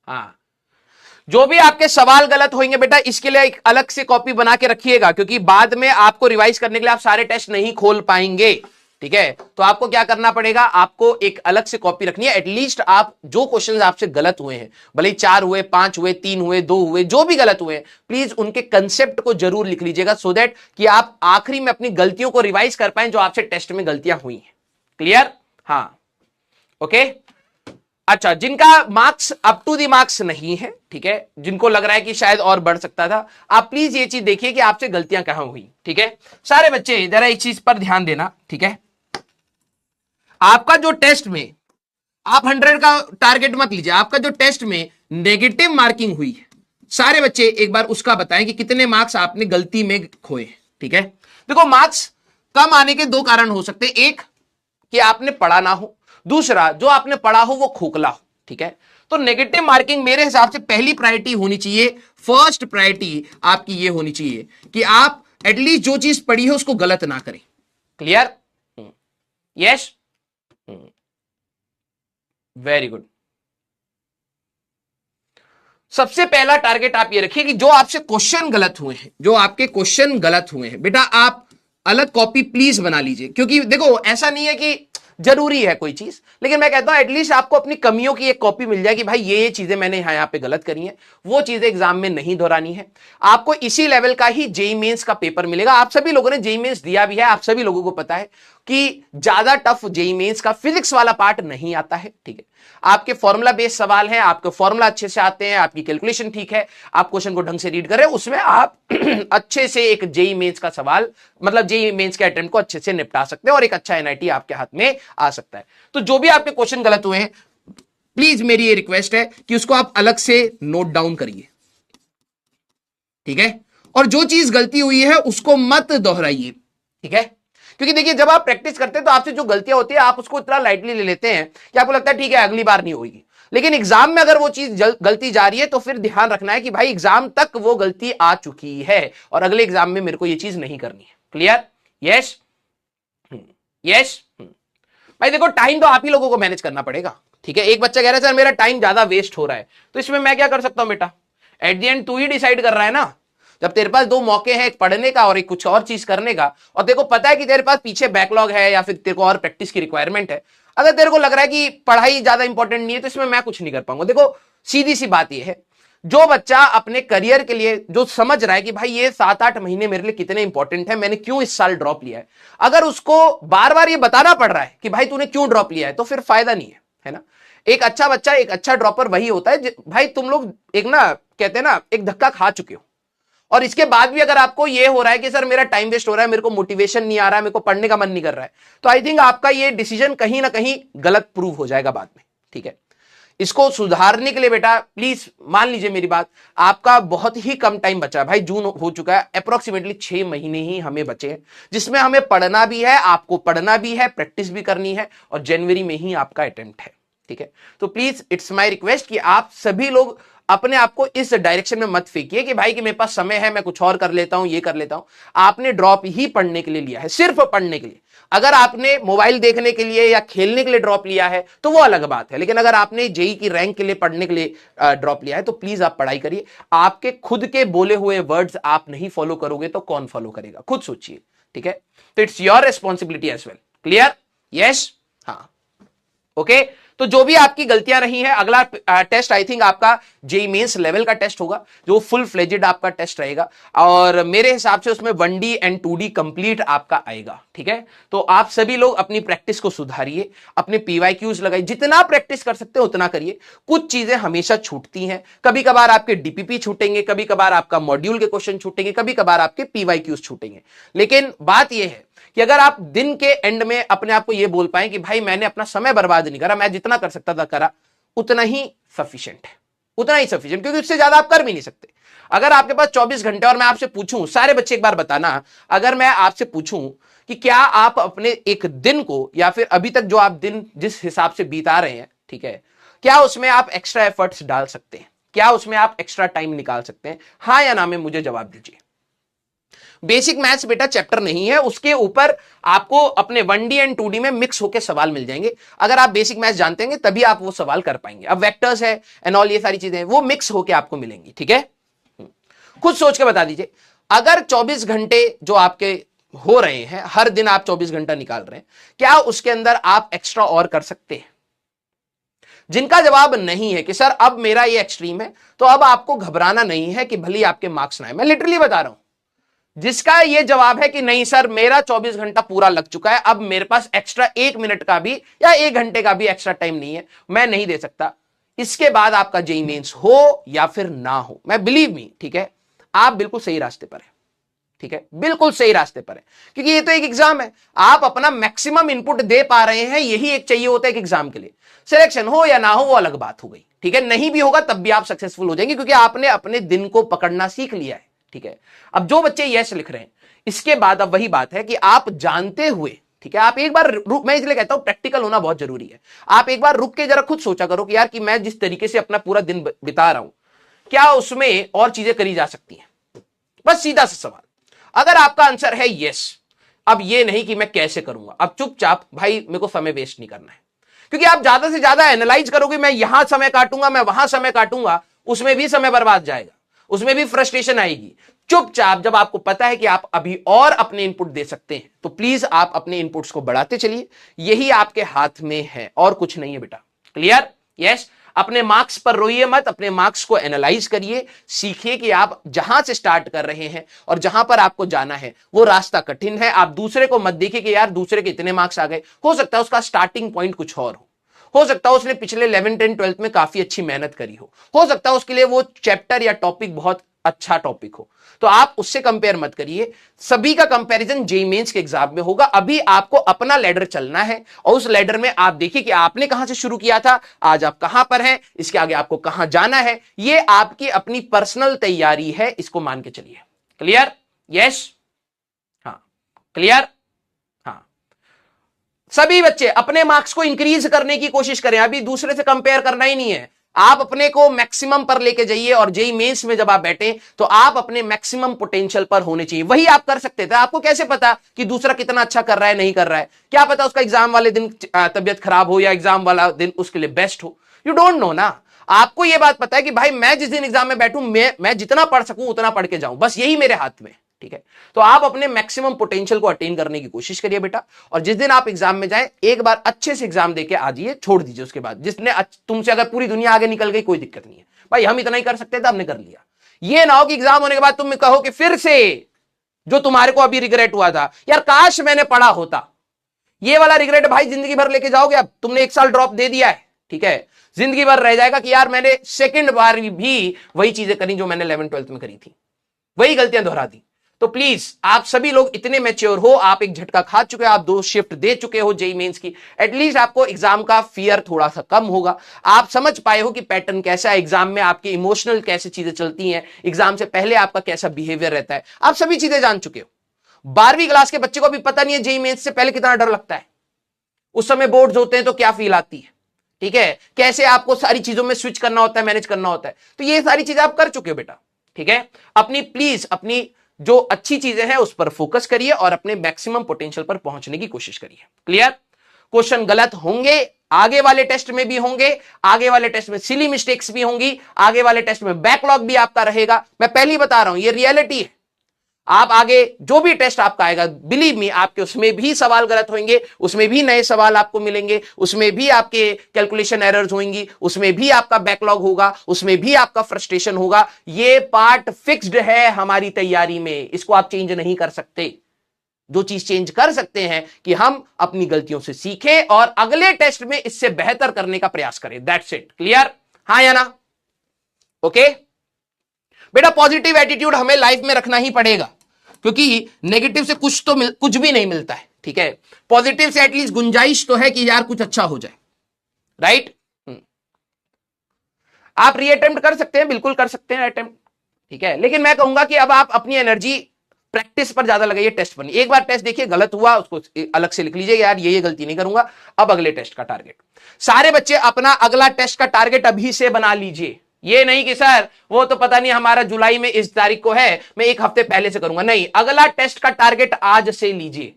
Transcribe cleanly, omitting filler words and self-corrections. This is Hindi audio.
हाँ, जो भी आपके सवाल गलत होंगे बेटा इसके लिए एक अलग से कॉपी बना के रखिएगा, क्योंकि बाद में आपको रिवाइज करने के लिए आप सारे टेस्ट नहीं खोल पाएंगे। ठीक है, तो आपको क्या करना पड़ेगा, आपको एक अलग से कॉपी रखनी है। एटलीस्ट आप जो क्वेश्चंस आपसे गलत हुए हैं, भले ही 4 हुए, 5 हुए, 3 हुए, 2 हुए, जो भी गलत हुए, प्लीज उनके कंसेप्ट को जरूर लिख लीजिएगा, सो दैट कि आप आखिरी में अपनी गलतियों को रिवाइज कर पाए जो आपसे टेस्ट में गलतियां हुई हैं। क्लियर? हाँ, ओके। अच्छा, जिनका marks up to the marks नहीं है, ठीक है, जिनको लग रहा है कि शायद और बढ़ सकता था, आप प्लीज ये चीज देखिए कि आपसे गलतियां कहां हुई। ठीक है, सारे बच्चे जरा एक चीज पर ध्यान देना। ठीक है, आपका जो टेस्ट में आप 100 का टारगेट मत लीजिए, आपका जो टेस्ट में नेगेटिव मार्किंग हुई है, सारे बच्चे एक बार उसका बताएं कि कितने मार्क्स आपने गलती में खोए। ठीक है, देखो मार्क्स कम आने के 2 कारण हो सकते हैं, एक कि आपने पढ़ा ना हो, दूसरा जो आपने पढ़ा हो वो खोखला हो। ठीक है, तो नेगेटिव मार्किंग मेरे हिसाब से पहली प्रायोरिटी होनी चाहिए, फर्स्ट प्रायोरिटी आपकी ये होनी चाहिए कि आप एटलीस्ट जो चीज पढ़ी है उसको गलत ना करें। क्लियर? Yes, very good. सबसे पहला टारगेट आप ये रखिए कि जो आपसे क्वेश्चन गलत हुए हैं, जो आपके क्वेश्चन गलत हुए हैं बेटा, आप अलग कॉपी प्लीज बना लीजिए। क्योंकि देखो ऐसा नहीं है कि जरूरी है कोई चीज, लेकिन मैं कहता हूं एटलीस्ट आपको अपनी कमियों की एक कॉपी मिल जाए कि भाई ये चीजें मैंने यहां पे गलत करी हैं, वो चीजें एग्जाम में नहीं दोहरानी है। आपको इसी लेवल का ही जेईई मेंस का पेपर मिलेगा। आप सभी लोगों ने जेईई मेंस दिया भी है, आप सभी लोगों को पता है कि ज्यादा टफ जेईई मेंस का फिजिक्स वाला पार्ट नहीं आता है। ठीक है, आपके फॉर्मूला बेस्ड सवाल हैं, आपके फॉर्मूला अच्छे से आते हैं, आपकी कैलकुलेशन ठीक है, आप क्वेश्चन को ढंग से रीड कर रहे हैं, उसमें आप अच्छे से एक जेईई मेंस का सवाल, मतलब जेईई मेंस के अटेम्प्ट को अच्छे से निपटा सकते हैं और एक अच्छा एनआईटी आपके हाथ में आ सकता है। तो जो भी आपके क्वेश्चन गलत हुए हैं, प्लीज मेरी ये रिक्वेस्ट है कि उसको आप अलग से नोट डाउन करिए। ठीक है, और जो चीज गलती हुई है उसको मत दोहराइए। ठीक है, क्योंकि देखिए जब आप प्रैक्टिस करते हैं तो आपसे जो गलतियां होती है आप उसको इतना लाइटली ले लेते हैं कि आपको लगता है ठीक है अगली बार नहीं होगी, लेकिन एग्जाम में अगर वो चीज गलती जा रही है तो फिर ध्यान रखना है कि भाई एग्जाम तक वो गलती आ चुकी है और अगले एग्जाम में मेरे को ये चीज नहीं करनी है। क्लियर? Yes, yes. भाई देखो टाइम तो आप ही लोगों को मैनेज करना पड़ेगा। ठीक है, एक बच्चा कह रहा है सर मेरा टाइम ज्यादा वेस्ट हो रहा है, तो इसमें मैं क्या कर सकता हूं बेटा? एट द एंड तू ही डिसाइड कर रहा है ना। जब तेरे पास 2 मौके हैं, एक पढ़ने का और एक कुछ और चीज करने का, और तेरे को पता है कि तेरे पास पीछे बैकलॉग है या फिर तेरे को और प्रैक्टिस की रिक्वायरमेंट है, अगर तेरे को लग रहा है कि पढ़ाई ज्यादा इंपॉर्टेंट नहीं है तो इसमें मैं कुछ नहीं कर पाऊंगा। देखो सीधी सी बात यह है, जो बच्चा अपने करियर के लिए जो समझ रहा है कि भाई ये 7-8 महीने मेरे लिए कितने इंपॉर्टेंट है, मैंने क्यों इस साल ड्रॉप लिया है, अगर उसको बार बार ये बताना पड़ रहा है कि भाई तूने क्यों ड्रॉप लिया है, तो फिर फायदा नहीं है ना। एक अच्छा बच्चा, एक अच्छा ड्रॉपर वही होता है भाई तुम लोग एक ना कहते हैं ना एक धक्का खा चुके हो, और इसके बाद भी अगर आपको ये हो रहा है कि सर मेरा टाइम वेस्ट हो रहा है, मेरे को मोटिवेशन नहीं आ रहा है, मेरे को पढ़ने का मन नहीं कर रहा है, तो आई थिंक आपका ये डिसीजन कहीं ना कहीं गलत प्रूव हो जाएगा बाद में। ठीक है, इसको सुधारने के लिए बेटा प्लीज मान लीजिए मेरी बात, आपका बहुत ही कम टाइम बचा है भाई, जून हो चुका है, अप्रोक्सीमेटली 6 महीने ही हमें बचे हैं, जिसमें हमें पढ़ना भी है, आपको पढ़ना भी है, प्रैक्टिस भी करनी है, और जनवरी में ही आपका अटेम्प्ट है। ठीक है, तो प्लीज इट्स माय रिक्वेस्ट कि आप सभी लोग अपने आप को इस डायरेक्शन में मत फेंकिए कि भाई कि मेरे पास समय है, मैं कुछ और कर लेता हूं, ये कर लेता हूं। आपने ड्रॉप ही पढ़ने के लिए लिया है, सिर्फ पढ़ने के लिए। अगर आपने मोबाइल देखने के लिए या खेलने के लिए ड्रॉप लिया है तो वो अलग बात है, लेकिन अगर आपने जेईई की रैंक के लिए पढ़ने के लिए ड्रॉप लिया है तो प्लीज आप पढ़ाई करिए। आपके खुद के बोले हुए वर्ड्स आप नहीं फॉलो करोगे तो कौन फॉलो करेगा, खुद सोचिए। ठीक है, तो it's your responsibility as well. Clear? Yes, हाँ, ओके। तो जो भी आपकी गलतियां रही हैं, अगला टेस्ट आई थिंक आपका जेईई मेंस लेवल का टेस्ट होगा, जो फुल फ्लेजेड आपका टेस्ट रहेगा, और मेरे हिसाब से उसमें 1D एंड 2D कंप्लीट आपका आएगा। ठीक है, तो आप सभी लोग अपनी प्रैक्टिस को सुधारिए, अपने पीवाईक्यूज लगाइए, जितना प्रैक्टिस कर सकते हो उतना करिए। कुछ चीजें हमेशा छूटती हैं, कभी कभार आपके डीपीपी छूटेंगे, कभी कभार आपका मॉड्यूल के क्वेश्चन छूटेंगे, कभी कभार आपके पीवाईक्यूज छूटेंगे, लेकिन बात यह है कि अगर आप दिन के एंड में अपने आप को यह बोल पाए कि भाई मैंने अपना समय बर्बाद नहीं करा, मैं जितना कर सकता था करा, उतना ही सफिशिएंट है, उतना ही सफिशिएंट, क्योंकि उससे ज्यादा आप कर भी नहीं सकते। अगर आपके पास 24 घंटे और मैं आपसे पूछूं, सारे बच्चे एक बार बताना, अगर मैं आपसे पूछूं कि क्या आप अपने एक दिन को या फिर अभी तक जो आप दिन जिस हिसाब से बिता रहे हैं, ठीक है, क्या उसमें आप एक्स्ट्रा एफर्ट्स डाल सकते हैं, क्या उसमें आप एक्स्ट्रा टाइम निकाल सकते हैं? हाँ या ना में मुझे जवाब दीजिए। बेसिक मैथ्स बेटा चैप्टर नहीं है, उसके ऊपर आपको अपने 1D एंड 2D में मिक्स होकर सवाल मिल जाएंगे। अगर आप बेसिक मैथ्स जानते हैं तभी आप वो सवाल कर पाएंगे। अब वेक्टर्स है एंड ऑल, ये सारी चीजें वो मिक्स होकर आपको मिलेंगी, ठीक है। खुद सोच के बता दीजिए, अगर 24 घंटे जो आपके हो रहे हैं, हर दिन आप 24 घंटा निकाल रहे हैं, क्या उसके अंदर आप एक्स्ट्रा और कर सकते हैं? जिनका जवाब नहीं है कि सर अब मेरा ये एक्सट्रीम है, तो अब आपको घबराना नहीं है कि भले आपके मार्क्स ना आए। मैं लिटरली बता रहा हूं, जिसका ये जवाब है कि नहीं सर मेरा 24 घंटा पूरा लग चुका है, अब मेरे पास एक्स्ट्रा 1 मिनट का भी या 1 घंटे का भी एक्स्ट्रा टाइम नहीं है, मैं नहीं दे सकता, इसके बाद आपका जेईई मेंस हो या फिर ना हो, मैं बिलीव मी, ठीक है, आप बिल्कुल सही रास्ते पर है, ठीक है, बिल्कुल सही रास्ते पर है। क्योंकि ये तो एक एग्जाम है, आप अपना मैक्सिमम इनपुट दे पा रहे हैं, यही एक चाहिए होता है एक एग्जाम के लिए। सिलेक्शन हो या ना हो वो अलग बात हो गई, ठीक है, नहीं भी होगा तब भी आप सक्सेसफुल हो जाएंगे, क्योंकि आपने अपने दिन को पकड़ना सीख लिया है, ठीक है। अब जो बच्चे यस लिख रहे हैं, इसके बाद अब वही बात है कि आप जानते हुए, ठीक है, आप एक बार रुक, मैं इसलिए कहता हूं प्रैक्टिकल होना बहुत जरूरी है। आप एक बार रुक के जरा खुद सोचा करो कि यार कि मैं जिस तरीके से अपना पूरा दिन बिता रहा हूं, क्या उसमें और चीजें करी जा सकती हैं? बस सीधा सा सवाल। अगर आपका आंसर है यस, अब ये नहीं कि मैं कैसे करूंगा, अब चुपचाप भाई मेरे को समय वेस्ट नहीं करना है, क्योंकि आप ज्यादा से ज्यादा एनालाइज करोगे, मैं यहां समय काटूंगा, मैं वहां समय काटूंगा, उसमें भी समय बर्बाद जाएगा, उसमें भी फ्रस्ट्रेशन आएगी। चुपचाप जब आपको पता है कि आप अभी और अपने इनपुट दे सकते हैं, तो प्लीज आप अपने इनपुट्स को बढ़ाते चलिए, यही आपके हाथ में है और कुछ नहीं है बेटा। क्लियर? यस। अपने मार्क्स पर रोइए मत, अपने मार्क्स को एनालाइज करिए, सीखिए कि आप जहां से स्टार्ट कर रहे हैं और जहां पर आपको जाना है वो रास्ता कठिन है। आप दूसरे को मत देखिए कि यार दूसरे के इतने मार्क्स आ गए, हो सकता है उसका स्टार्टिंग पॉइंट कुछ और हो सकता है उसने पिछले 11, 10, 12 में काफी अच्छी मेहनत करी हो सकता है उसके लिए वो चैप्टर या टॉपिक बहुत अच्छा टॉपिक हो, तो आप उससे कंपेयर मत करिए। सभी का कंपैरिजन जेईई मेंस के एग्जाम में होगा। अभी आपको अपना लैडर चलना है और उस लैडर में आप देखिए कि आपने कहां से शुरू किया था, आज आप कहां पर हैं, इसके आगे आपको कहां जाना है, ये आपकी अपनी पर्सनल तैयारी है, इसको मान के चलिए। क्लियर? यस? हाँ, क्लियर? हाँ, सभी बच्चे अपने मार्क्स को इंक्रीज करने की कोशिश करें, अभी दूसरे से कंपेयर करना ही नहीं है, आप अपने को मैक्सिमम पर लेके जाइए और जेईई मेंस में जब आप बैठे तो आप अपने मैक्सिमम पोटेंशियल पर होने चाहिए, वही आप कर सकते थे। आपको कैसे पता कि दूसरा कितना अच्छा कर रहा है नहीं कर रहा है? क्या पता उसका एग्जाम वाले दिन तबियत खराब हो या एग्जाम वाला दिन उसके लिए बेस्ट हो, यू डोंट नो ना। आपको यह बात पता है कि भाई मैं जिस दिन एग्जाम में बैठूं मैं जितना पढ़ सकूं उतना पढ़ के जाऊं, बस यही मेरे हाथ में, ठीक है। तो आप अपने मैक्सिमम पोटेंशियल को अटेन करने की कोशिश करिए बेटा, और जिस दिन आप एग्जाम में जाएं एक बार अच्छे से एग्जाम देके आ जाइए, छोड़ दीजिए उसके बाद। जिसने तुमसे अगर पूरी दुनिया आगे निकल गई कोई दिक्कत नहीं है, भाई हम इतना ही कर सकते थे हमने कर लिया। ये ना हो कि एग्जाम होने के बाद तुम कहो कि फिर से जो तुम्हारे को अभी रिग्रेट हुआ था, यार काश मैंने पढ़ा होता, ये वाला रिग्रेट भाई जिंदगी भर लेके जाओगे। अब तुमने 1 साल ड्रॉप दे दिया है, ठीक है, जिंदगी भर रह जाएगा कि यार मैंने सेकंड बार भी वही चीजें करी जो मैंने 11, 12 में करी थी, वही गलतियां दोहरा दी। तो प्लीज आप सभी लोग इतने मैच्योर हो, आप एक झटका खा चुके हो, आप 2 शिफ्ट दे चुके हो जेईई मेंस की, एटलीस्ट आपको एग्जाम का फियर थोड़ा सा कम होगा। आप समझ पाए हो कि पैटर्न कैसा है, एग्जाम में आपके इमोशनल कैसे चीजें चलती हैं, एग्जाम से पहले आपका कैसा बिहेवियर रहता है, आप सभी चीजें जान चुके हो। 12वीं क्लास के बच्चे को भी पता नहीं है जेईई मेंस से पहले कितना डर लगता है, उस समय बोर्ड्स होते हैं तो क्या फील आती है, ठीक है, कैसे आपको सारी चीजों में स्विच करना होता है, मैनेज करना होता है। तो ये सारी चीजें आप कर चुके हो बेटा, ठीक है। प्लीज अपनी जो अच्छी चीजें हैं उस पर फोकस करिए और अपने मैक्सिमम पोटेंशियल पर पहुंचने की कोशिश करिए। क्लियर? क्वेश्चन गलत होंगे, आगे वाले टेस्ट में भी होंगे, आगे वाले टेस्ट में सिली मिस्टेक्स भी होंगी, आगे वाले टेस्ट में बैकलॉग भी आपका रहेगा, मैं पहले ही बता रहा हूं, ये रियलिटी है। आप आगे जो भी टेस्ट आपका आएगा, बिलीव मी, आपके उसमें भी सवाल गलत होंगे, उसमें भी नए सवाल आपको मिलेंगे, उसमें भी आपके कैलकुलेशन एरर्स होंगी, उसमें भी आपका बैकलॉग होगा, उसमें भी आपका फ्रस्ट्रेशन होगा। ये पार्ट फिक्स्ड है हमारी तैयारी में, इसको आप चेंज नहीं कर सकते। जो चीज चेंज कर सकते हैं कि हम अपनी गलतियों से सीखें और अगले टेस्ट में इससे बेहतर करने का प्रयास करें। That's it. क्लियर? हाँ या ना? ओके बेटा, पॉजिटिव एटीट्यूड हमें लाइफ में रखना ही पड़ेगा, क्योंकि नेगेटिव से कुछ भी नहीं मिलता है, ठीक है। पॉजिटिव से एटलीस्ट गुंजाइश तो है कि यार कुछ अच्छा हो जाए, राइट? आप रीअटेम्प्ट कर सकते हैं, बिल्कुल कर सकते हैं अटेम्प्ट, ठीक है, लेकिन मैं कहूंगा कि अब आप अपनी एनर्जी प्रैक्टिस पर ज्यादा लगाइए, टेस्ट पर नहीं। एक बार टेस्ट देखिए, गलत हुआ उसको अलग से लिख लीजिए, यार ये गलती नहीं करूंगा, अब अगले टेस्ट का टारगेट। सारे बच्चे अपना अगला टेस्ट का टारगेट अभी से बना लीजिए, ये नहीं कि सर वो तो पता नहीं हमारा जुलाई में इस तारीख को है, मैं एक हफ्ते पहले से करूंगा। नहीं, अगला टेस्ट का टारगेट आज से लीजिए।